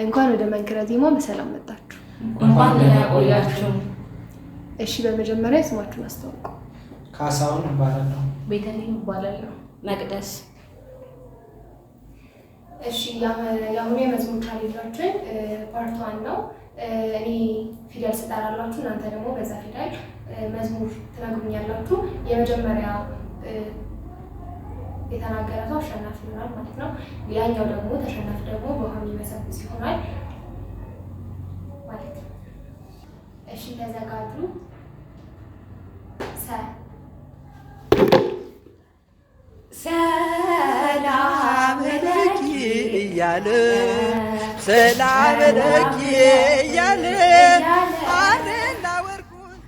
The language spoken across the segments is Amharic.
እንኳን ወደ መንክረ ዜማ በሰላም መጣችሁ። እንኳን ደህና ቆያችሁ። እሺ፣ በመጀመሪያ ስማችሁን አስተዋውቁ። ካሳሁን እባላለሁ። ቤተልሔም እባላለሁ። መቅደስ። እሺ፣ የአሁኑ የመዝሙር ቻሌንጃችን ፓርት 1 ነው። እኔ ፊደል ስጠራላችሁ እናንተ ደግሞ በዛ ፊደል መዝሙር ትነግሩኛላችሁ። የመጀመሪያ የተናገረ ሰው አሸናፊ ይሆናል ማለት ነው። ያኛው ደግሞ ተሸናፊ ደግሞ በኋላ የሚመሰብስ ይሆናል ማለት ነው። እሺ ተዘጋጁ። ሰላም ለኪ እያለ ሰላም ለኪ እያለ አረና ወርቁን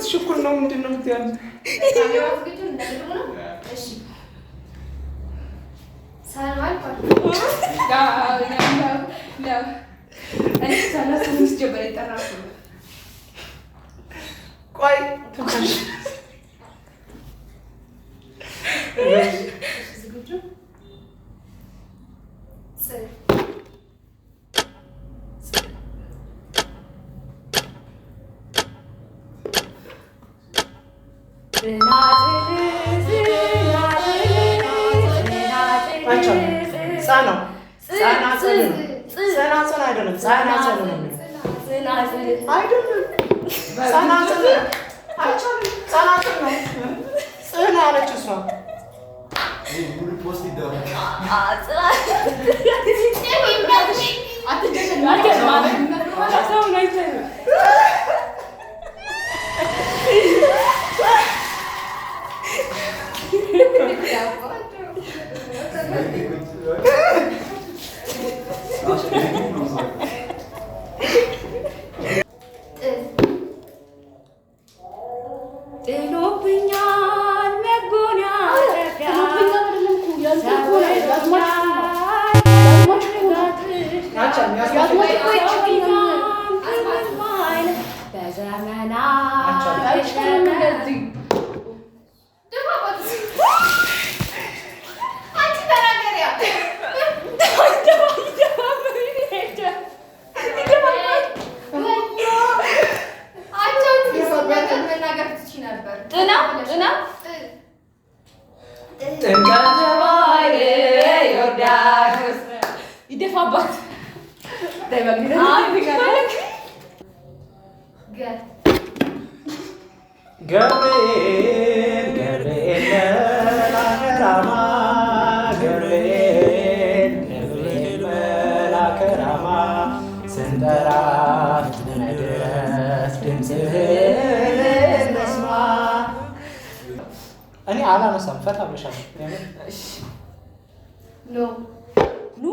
ሽኩል ነው። ምንድን ነው የምትያዝ? ቆይ እኔ አላነሳም። ፈታ ብለሻል። ኖ ኑ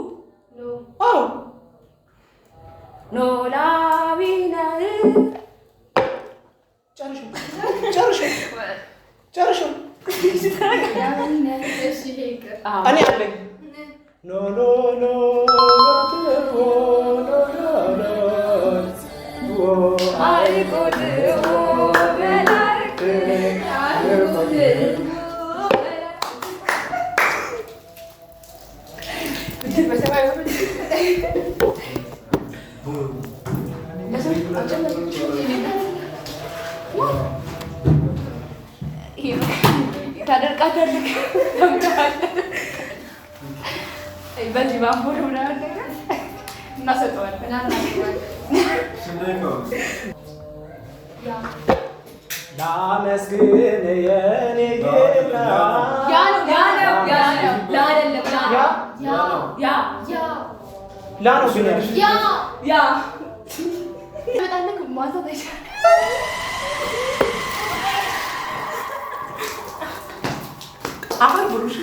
ኖ አዎ ኖላዊነ ጨርሹ እኔ አለኝ ኖ ኖ ኖ በዚህ ባምቦር ምናምን ነገር እናሰጠዋለን። ላመስግን የኔ ጌታ ላ ነው ግን አፈር ብሩሽ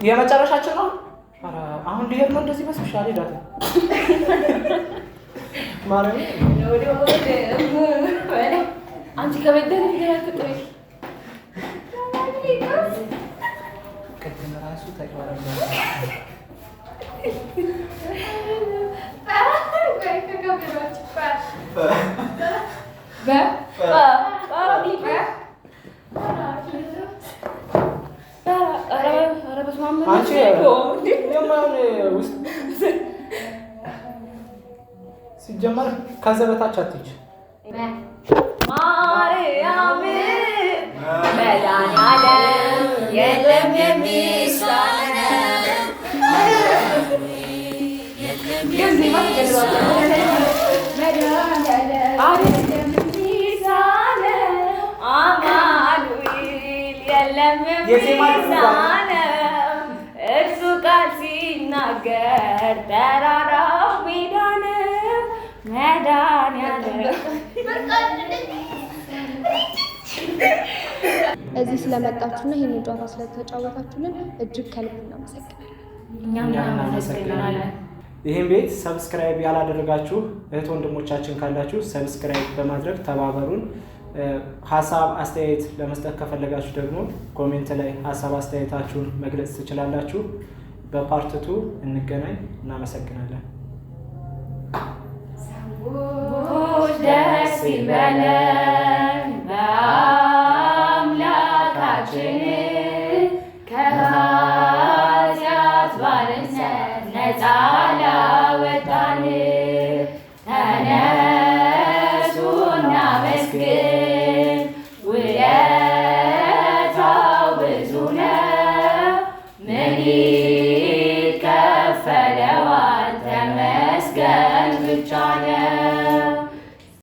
የመጨረሻችን ነው። አሁን ሊሄድ ነው። እንደዚህ በስፔሻል ሄዳት ማረኝ አንቺ ከበደን ይላልከኝ ቅድም ራሱ ተቀበረ ሲጀመር ከዘበታች አትች ማርያም መድኃኒዓለም የለም የሚሳነው አማኑኤል የለም የሚሳነው እርሱ ቃል ሲናገር ተራራው ሜዳ ነው። መድኃኒዓለም እዚህ ስለመጣችሁና ይህን ጨዋታ ስለተጫወታችሁልን እጅግ ከልብ እናመሰግናለን። እኛም እናመሰግናለን። ይህን ቤት ሰብስክራይብ ያላደረጋችሁ እህት ወንድሞቻችን ካላችሁ ሰብስክራይብ በማድረግ ተባበሩን። ሀሳብ አስተያየት ለመስጠት ከፈለጋችሁ ደግሞ ኮሜንት ላይ ሀሳብ አስተያየታችሁን መግለጽ ትችላላችሁ። በፓርት 2 እንገናኝ። እናመሰግናለን። ደስ ይበለን በአምላካችን ከኃጢአት ባርነት ነፃ ላወጣን